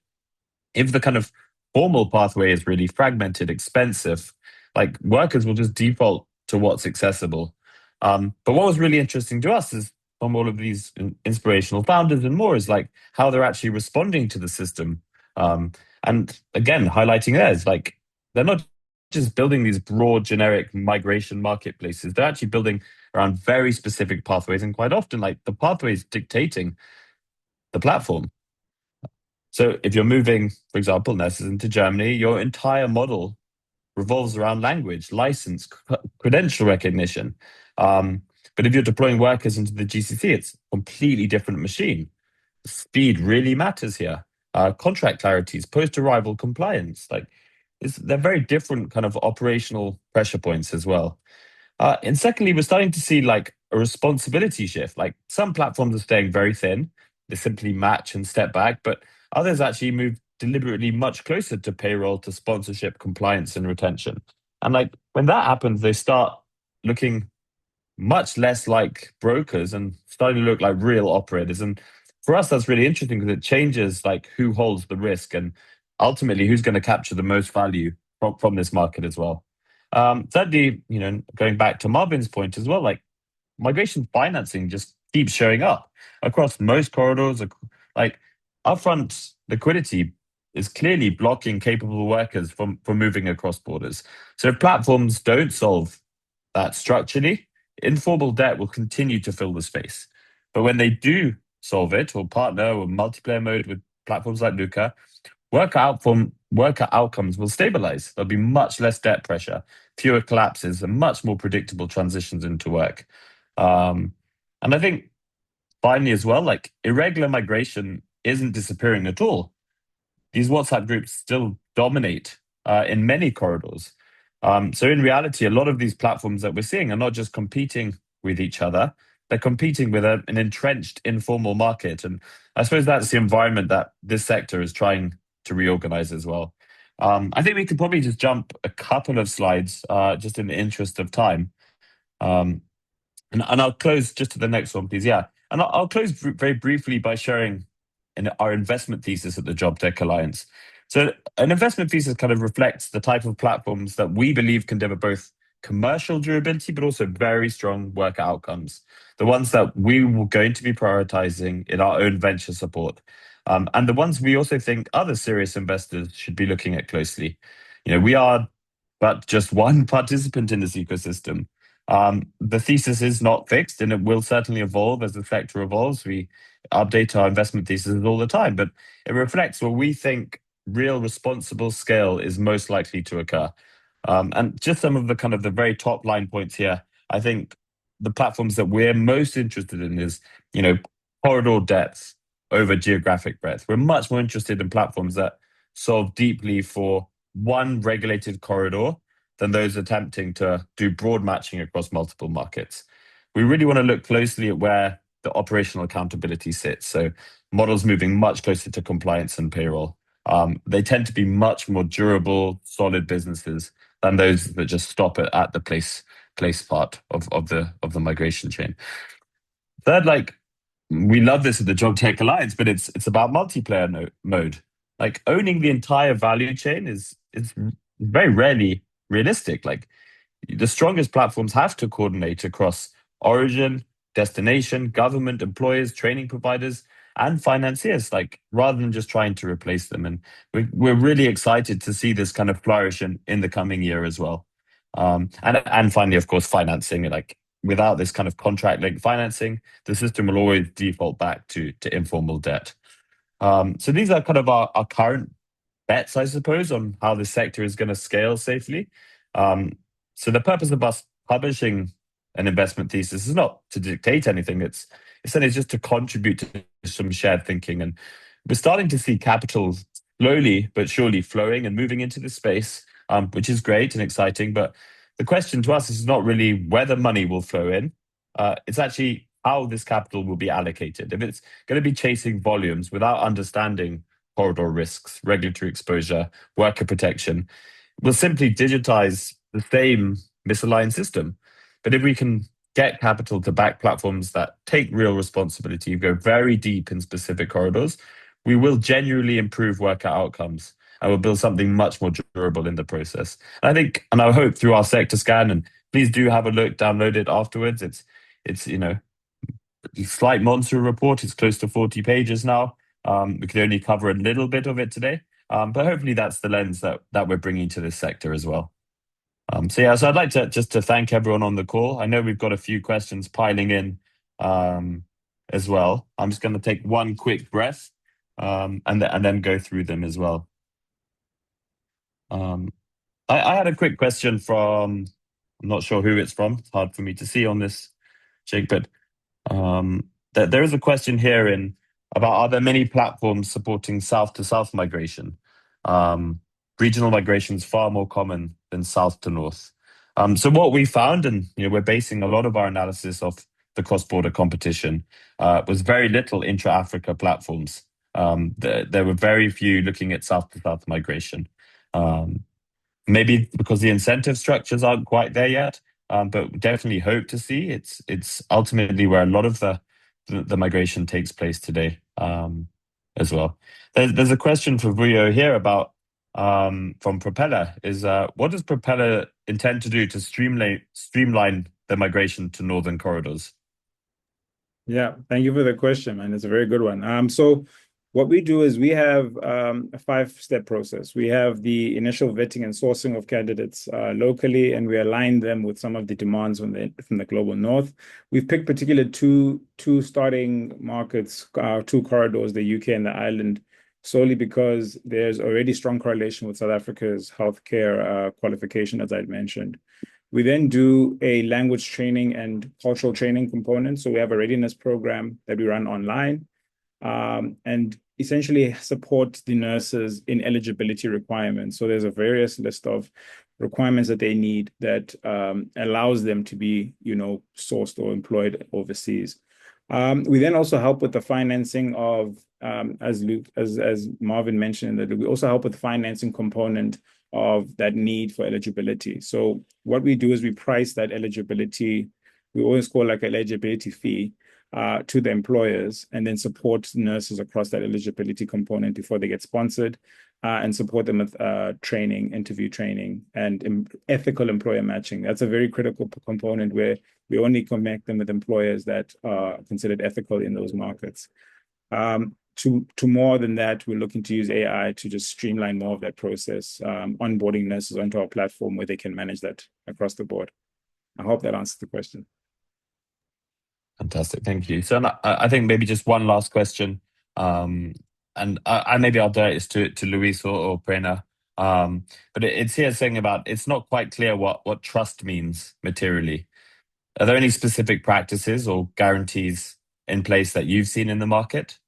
If the kind of formal pathway is really fragmented, expensive, like workers will just default to what's accessible. But what was really interesting to us is from all of these inspirational founders and more is like how they're actually responding to the system. And again, highlighting theirs, like they're not just building these broad generic migration marketplaces, they're actually building around very specific pathways, and quite often like the pathways dictating the platform. So if you're moving, for example, nurses into Germany, your entire model revolves around language, license, credential recognition. But if you're deploying workers into the GCC, it's a completely different machine. Speed really matters here. Contract clarities, post-arrival compliance, they're very different kind of operational pressure points as well. And secondly, we're starting to see like a responsibility shift. Like some platforms are staying very thin. They simply match and step back, but others actually move deliberately much closer to payroll, to sponsorship, compliance, and retention. And like when that happens, they start looking much less like brokers and starting to look like real operators. And for us, that's really interesting because it changes like who holds the risk and ultimately who's going to capture the most value from this market as well. Thirdly, going back to Marvin's point as well, like migration financing just keeps showing up across most corridors. Like upfront liquidity is clearly blocking capable workers from moving across borders. So if platforms don't solve that structurally, informal debt will continue to fill the space. But when they do solve it or partner or multiplayer mode with platforms like Luca, worker outcomes will stabilize. There'll be much less debt pressure, fewer collapses, and much more predictable transitions into work. And I think finally as well, like irregular migration isn't disappearing at all. These WhatsApp groups still dominate in many corridors. So in reality, a lot of these platforms that we're seeing are not just competing with each other, they're competing with an entrenched informal market. And I suppose that's the environment that this sector is trying to reorganize as well. I think we could probably just jump a couple of slides just in the interest of time. And I'll close just to the next one, please. Yeah. And I'll close very briefly by sharing our investment thesis at the Jobtech Alliance. So an investment thesis kind of reflects the type of platforms that we believe can deliver both commercial durability, but also very strong worker outcomes. The ones that we were going to be prioritizing in our own venture support. And the ones we also think other serious investors should be looking at closely. We are but just one participant in this ecosystem. The thesis is not fixed and it will certainly evolve as the sector evolves. We update our investment thesis all the time, but it reflects what we think real responsible scale is most likely to occur. And just some of the kind of the very top line points here, I think the platforms that we're most interested in is, corridor depth over geographic breadth. We're much more interested in platforms that solve deeply for one regulated corridor than those attempting to do broad matching across multiple markets. We really want to look closely at where the operational accountability sits. So models moving much closer to compliance and payroll. They tend to be much more durable, solid businesses than those that just stop at the place part of the migration chain. Third, like we love this at the Jobtech Alliance, but it's about multiplayer mode. Like owning the entire value chain is very rarely realistic. Like the strongest platforms have to coordinate across origin, destination, government, employers, training providers, and financiers, like rather than just trying to replace them. And we're really excited to see this kind of flourish in the coming year as well. And finally, of course, financing. Like without this kind of contract-linked financing, the system will always default back to informal debt. So these are kind of our current bets, I suppose, on how the sector is going to scale safely. So the purpose of us publishing an investment thesis is not to dictate anything. It's just to contribute to some shared thinking. And we're starting to see capital slowly but surely flowing and moving into the space, which is great and exciting. But the question to us is not really whether money will flow in. It's actually how this capital will be allocated. If it's going to be chasing volumes without understanding corridor risks, regulatory exposure, worker protection, we'll simply digitize the same misaligned system. But if we can get capital to back platforms that take real responsibility, go very deep in specific corridors, we will genuinely improve worker outcomes and we'll build something much more durable in the process. And I think, and I hope through our sector scan, and please do have a look, download it afterwards. It's a slight monster report. It's close to 40 pages now. We could only cover a little bit of it today, but hopefully that's the lens that we're bringing to this sector as well. So I'd like to thank everyone on the call. I know we've got a few questions piling in as well. I'm just going to take one quick breath and then go through them as well. I had a quick question from, I'm not sure who it's from. It's hard for me to see on this, Jake, but there is a question here about, are there many platforms supporting south to south migration? Regional migration is far more common than south to north. So what we found, and we're basing a lot of our analysis of the cross-border competition, was very little intra-Africa platforms. There were very few looking at south to south migration. Maybe because the incentive structures aren't quite there yet, but definitely hope to see. It's ultimately where a lot of the migration takes place today, as well. There's a question for Vuyo here about from Propeller is what does Propeller intend to do to streamline the migration to northern corridors? Yeah, thank you for the question, man. It's a very good one. So what we do is we have a 5-step process. We have the initial vetting and sourcing of candidates locally, and we align them with some of the demands from the global north. We've picked particular two starting markets, 2 corridors, the UK and the Ireland, solely because there's already strong correlation with South Africa's healthcare qualification, as I'd mentioned. We then do a language training and cultural training component. So we have a readiness program that we run online, and essentially support the nurses in eligibility requirements. So there's a various list of requirements that they need that allows them to be, sourced or employed overseas. We then also help with the financing of, as Marvin mentioned, that we also help with the financing component of that need for eligibility. So what we do is we price that eligibility. We always call like an eligibility fee to the employers, and then support nurses across that eligibility component before they get sponsored, and support them with training, interview training, and ethical employer matching. That's a very critical component where we only connect them with employers that are considered ethical in those markets. To more than that, we're looking to use AI to just streamline more of that process, onboarding nurses onto our platform where they can manage that across the board. I hope that answers the question. Fantastic, thank you. So I think maybe just one last question, and maybe I'll direct it to Luis or Prerna. But it's here saying about it's not quite clear what trust means materially. Are there any specific practices or guarantees in place that you've seen in the market?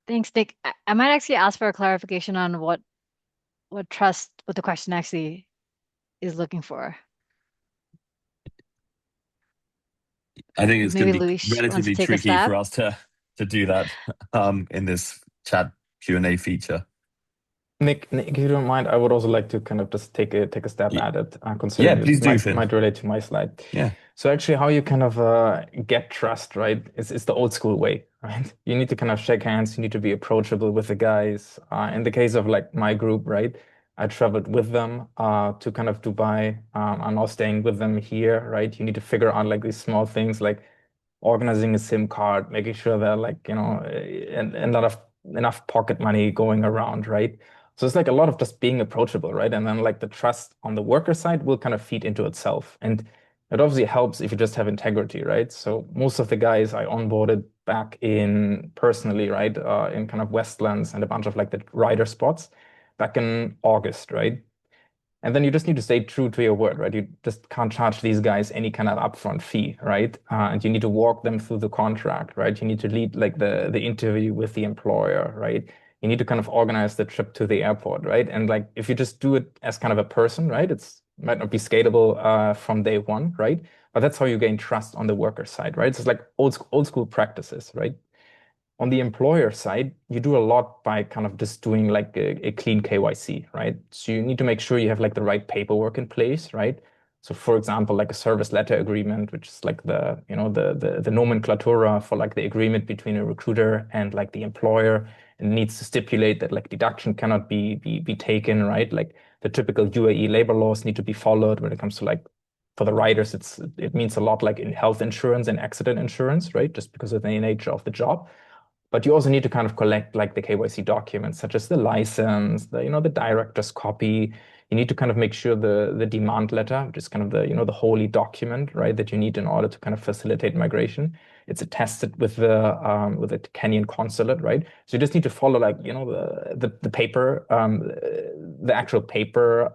Thanks, Nick. I might actually ask for a clarification on what the question actually is looking for. I think it's going to be Luis relatively tricky for us to do that in this chat Q&A feature. Nick, if you don't mind, I would also like to kind of just take a stab at it, considering please do, it might relate to my slide. Yeah. So actually, how you kind of get trust, right? It's the old school way, right? You need to kind of shake hands. You need to be approachable with the guys. In the case of like my group, right? I traveled with them to kind of Dubai. I'm now staying with them here, right? You need to figure out like these small things like organizing a SIM card, making sure that like, enough pocket money going around, right? So it's like a lot of just being approachable, right? And then like the trust on the worker side will kind of feed into itself. And it obviously helps if you just have integrity, right? So most of the guys I onboarded back in personally, right, in kind of Westlands and a bunch of like the rider spots back in August, right? And then you just need to stay true to your word, right? You just can't charge these guys any kind of upfront fee, right? And you need to walk them through the contract, right? You need to lead like the interview with the employer, right? You need to kind of organize the trip to the airport, right? And like if you just do it as kind of a person, right? It's might not be scalable from day one, right? But that's how you gain trust on the worker side, right? So it's like old school practices, right? On the employer side, you do a lot by kind of just doing like a clean KYC, right? So you need to make sure you have like the right paperwork in place, right? So for example, like a service letter agreement, which is like the nomenclatura for like the agreement between a recruiter and like the employer, and needs to stipulate that like deduction cannot be taken, right? Like the typical UAE labor laws need to be followed when it comes to like, for the riders, it means a lot like in health insurance and accident insurance, right? Just because of the nature of the job. But you also need to kind of collect like the KYC documents, such as the license, the director's copy. You need to kind of make sure the demand letter, which is kind of the holy document, right, that you need in order to kind of facilitate migration, It's attested with the Kenyan consulate, right? So you just need to follow like, you know, the paper, the actual paper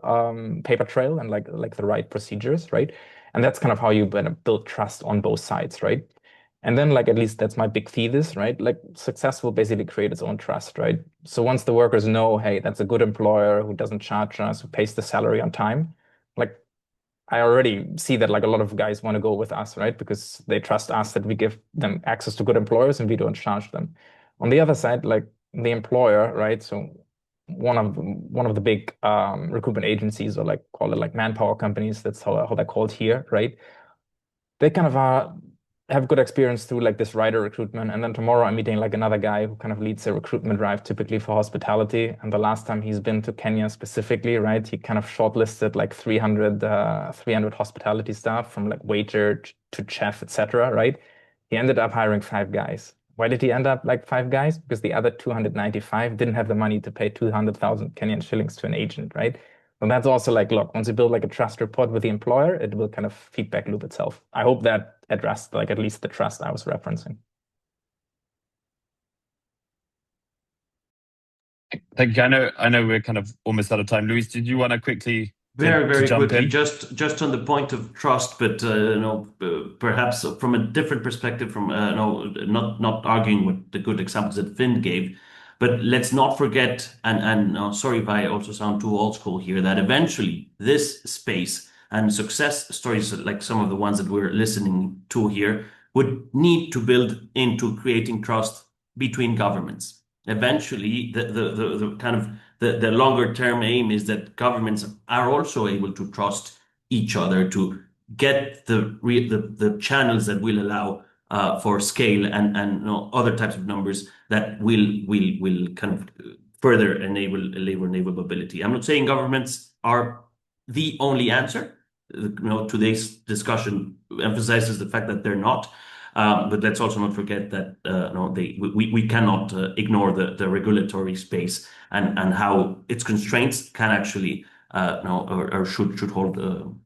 trail and like the right procedures, right? And that's kind of how you build trust on both sides, right? And then like, at least that's my big thesis, right? Like success will basically create its own trust, right? So once the workers know, hey, that's a good employer who doesn't charge us, who pays the salary on time, like I already see that like a lot of guys want to go with us, right? Because they trust us that we give them access to good employers and we don't charge them. On the other side, like the employer, right? So one of the big recruitment agencies, or like call it like manpower companies, that's how they're called here, right? They kind of have good experience through like this writer recruitment. And then tomorrow I'm meeting like another guy who kind of leads a recruitment drive, typically for hospitality. And the last time he's been to Kenya specifically, right, he kind of shortlisted like 300 hospitality staff, from like waiter to chef, etc. Right? He ended up hiring 5 guys. Why did he end up like 5 guys? Because the other 295 didn't have the money to pay 200,000 Kenyan shillings to an agent, right? And that's also like, look, once you build like a trust rapport with the employer, it will kind of feedback loop itself. I hope that addressed like at least the trust I was referencing. Thank you. I know we're kind of almost out of time. Luis, did you want to quickly very jump quickly, in? just on the point of trust, but perhaps from a different perspective, from not arguing with the good examples that Finn gave, but let's not forget, and sorry if I also sound too old school here, that eventually this space and success stories like some of the ones that we're listening to here would need to build into creating trust between governments. Eventually, the kind of the longer term aim is that governments are also able to trust each other to get the channels that will allow for scale and other types of numbers that will kind of further enable labor mobility. I'm not saying governments are the only answer. Today's discussion emphasizes the fact that they're not. But let's also not forget that we cannot ignore the regulatory space and how its constraints can actually or should hold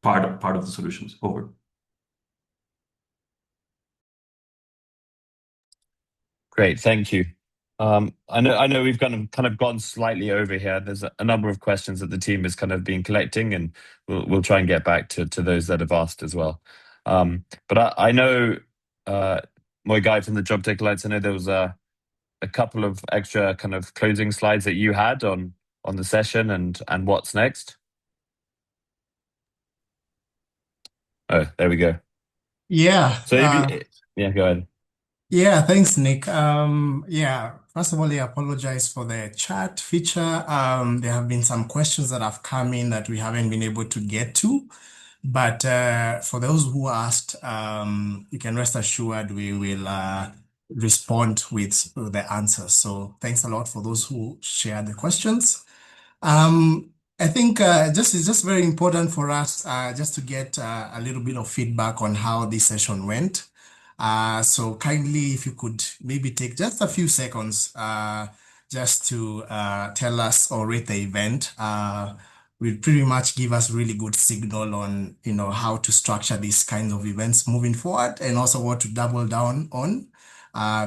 part of the solutions. Over. Great, thank you. I know we've kind of gone slightly over here. There's a number of questions that the team has kind of been collecting, and we'll try and get back to those that have asked as well. But I know, my guy from the Jobtech Alliance, I know there was a couple of extra kind of closing slides that you had on the session and what's next. Oh, there we go. Yeah. So yeah, go ahead. Yeah, thanks, Nick. Yeah, first of all, I apologize for the chat feature. There have been some questions that have come in that we haven't been able to get to. But for those who asked, you can rest assured we will respond with the answers. So thanks a lot for those who shared the questions. I think it's just very important for us just to get a little bit of feedback on how this session went. So kindly, if you could maybe take just a few seconds just to tell us or rate the event, will pretty much give us really good signal on how to structure these kinds of events moving forward, and also what to double down on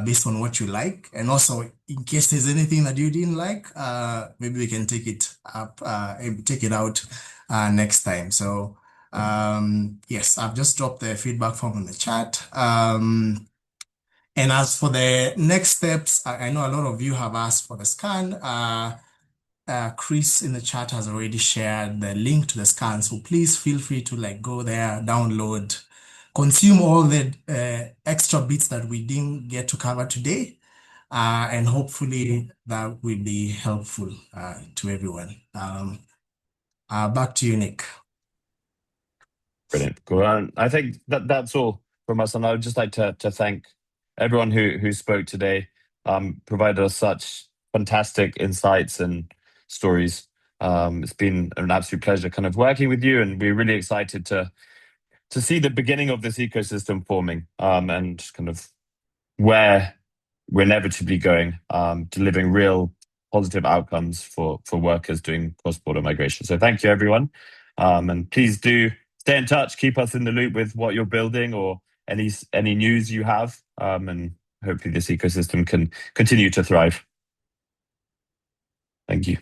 based on what you like. And also, in case there's anything that you didn't like, maybe we can take it up, take it out next time. So. Yes, I've just dropped the feedback form in the chat. And as for the next steps, I know a lot of you have asked for the scan. Chris in the chat has already shared the link to the scan. So please feel free to go there, download, consume all the extra bits that we didn't get to cover today. And hopefully that will be helpful to everyone. Back to you, Nick. Brilliant. Cool. I think that's all from us, and I would just like to thank everyone who spoke today, provided us such fantastic insights and stories. It's been an absolute pleasure kind of working with you, and we're really excited to see the beginning of this ecosystem forming, and kind of where we're inevitably going, delivering real positive outcomes for workers doing cross-border migration. So thank you, everyone. And please do stay in touch, keep us in the loop with what you're building, or any news you have, and hopefully this ecosystem can continue to thrive. Thank you.